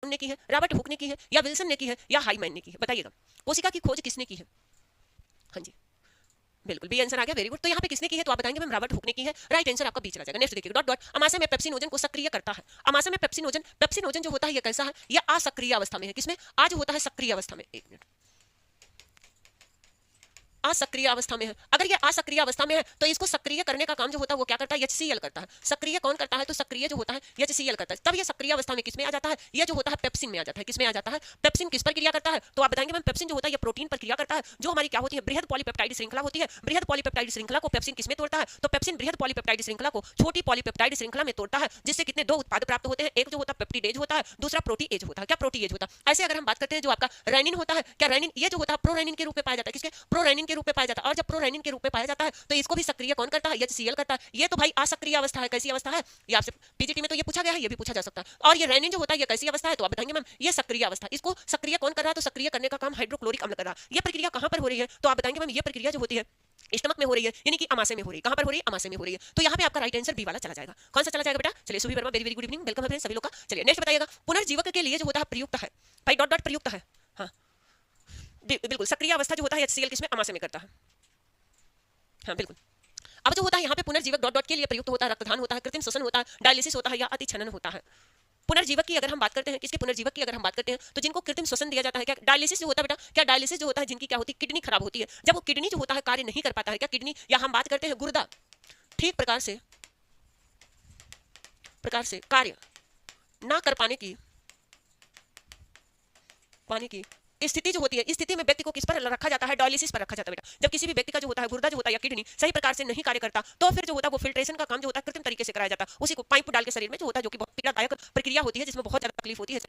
ने की है, रॉबर्ट हुक ने की है, या विल्सन ने की है, या हाईमैन ने की है? बताइएगा, कोशिका की खोज किसने की है? हाँ जी, बिल्कुल बी आंसर आ गया, वेरी गुड। तो यहाँ पे किसने की है? तो आप बताएंगे मैम रॉबर्ट हुक ने की है, राइट आंसर आपका बी चला जाएगा। नेक्स्ट देखिए, डॉट डॉट अमाशय में पेप्सिनोजन को सक्रिय करता है। अमाशय में पेप्सिनोजन, पेप्सिनोजन जो होता है ये कैसा है? ये असक्रिय अवस्था में है। किसमें? आज होता है सक्रिय अवस्था में। एक मिनट, असक्रिय अवस्था में है। अगर ये असक्रिय अवस्था में है तो इसको सक्रिय करने का काम जो होता है वो क्या करता है? HCl करता है। सक्रिय कौन करता है? तो सक्रिय जो होता है HCl करता है। तब ये सक्रिय अवस्था में किसमें आ जाता है? ये जो होता है पेप्सिन में आ जाता है। किसमें आ जाता है? पेप्सिन किस पर क्रिया करता है? तो आप बताएंगे मैम पेप्सिन जो होता है ये प्रोटीन पर क्रिया करता है, जो हमारी क्या होती है? बृहद पॉलीपेप्टाइड श्रृंखला होती है। बृहद पॉलीपेप्टाइड श्रृंखला को पेप्सिन किसमें तोड़ता है? तो पेप्सिन बृहद पॉलीपेप्टाइड श्रृंखला को छोटी पॉलीपेप्टाइड श्रृंखला में तोड़ता है, जिससे कितने दो उत्पाद प्राप्त होते हैं। एक जो होता है पेप्टिडेज होता है, दूसरा प्रोटीएज होता है। क्या प्रोटीएज होता है? ऐसे अगर हम बात करते हैं जो आपका रेनिन होता है, क्या रेनिन ये जो होता है प्रोरेनिन के रूप में पाया जाता है। किसके? प्रोरेनिन के रूप में पाया जाता है। और जब प्रोरेनिन के रूप में पाया जाता है तो इसको भी सक्रिय कौन करता है? HCl करता है। ये तो भाई असक्रिय अवस्था है। कैसी अवस्था है? ये आपसे पीजीटी में तो ये पूछा गया है, ये भी पूछा जा सकता है। और ये रेनिन जो होता है ये कैसी अवस्था है? तो आप बताएंगे मैम ये सक्रिय अवस्था। इसको सक्रिय कौन कर रहा है? तो सक्रिय करने का काम हाइड्रोक्लोरिक अम्ल कर रहा है। ये प्रक्रिया कहां पर हो रही है? तो आप बताएंगे मैम ये प्रक्रिया जो होती है स्टमक में हो रही है, यानी कि अमाशय में हो रही है। कहां पर हो रही है? अमाशय में हो रही है। तो यहाँ पे आपका राइट आंसर बी वाला चला जाएगा। कौन सा चला जाएगा बेटा? चलिए Subhi Verma, very very good evening, welcome है सभी लोग का। चलिए नेक्स्ट बताइएगा, पुनर्जीवक के लिए जो होता है प्रयुक्त है भाई, डॉट डॉट प्रयुक्त है। हाँ बिल्कुल, सक्रिय अवस्था जो होता है HCl किसमें? अमाशय में करता है। हाँ बिल्कुल। अब जो होता है यहाँ पे पुनर्जीवक डॉट डॉट के लिए प्रयुक्त होता है, रक्तदान होता है, कृत्रिम श्वसन होता है, डायलिसिस होता है, या अतिछनन होता है। पुनर्जीवक की अगर हम बात करते हैं, किसके पुनर्जीवक की अगर हम बात करते हैं तो जिनको कृत्रिम श्वसन दिया जाता है, क्या डायलिसिस जो होता है बेटा, क्या डायलिसिस जो होता है जिनकी क्या होती है? किडनी खराब होती है। जब वो किडनी जो होता है कार्य नहीं कर पाता है, क्या किडनी, या हम बात करते हैं गुर्दा ठीक प्रकार से कार्य ना कर पाने की स्थिति जो होती है, इस स्थिति में व्यक्ति को किस पर रखा जाता है? डायलिसिस पर रखा जाता है बेटा। जब किसी भी व्यक्ति का जो होता है गुर्दा जो होता है या किडनी सही प्रकार से नहीं कार्य करता, तो फिर जो होता है वो फिल्ट्रेशन का काम जो होता है कृत्रिम तरीके से कराया जाता है। उसी को पाइप डाल के शरीर में जो होता है, जो कि बहुत पीड़ादायक प्रक्रिया होती है, जिसमें बहुत ज्यादा तकलीफ होती है।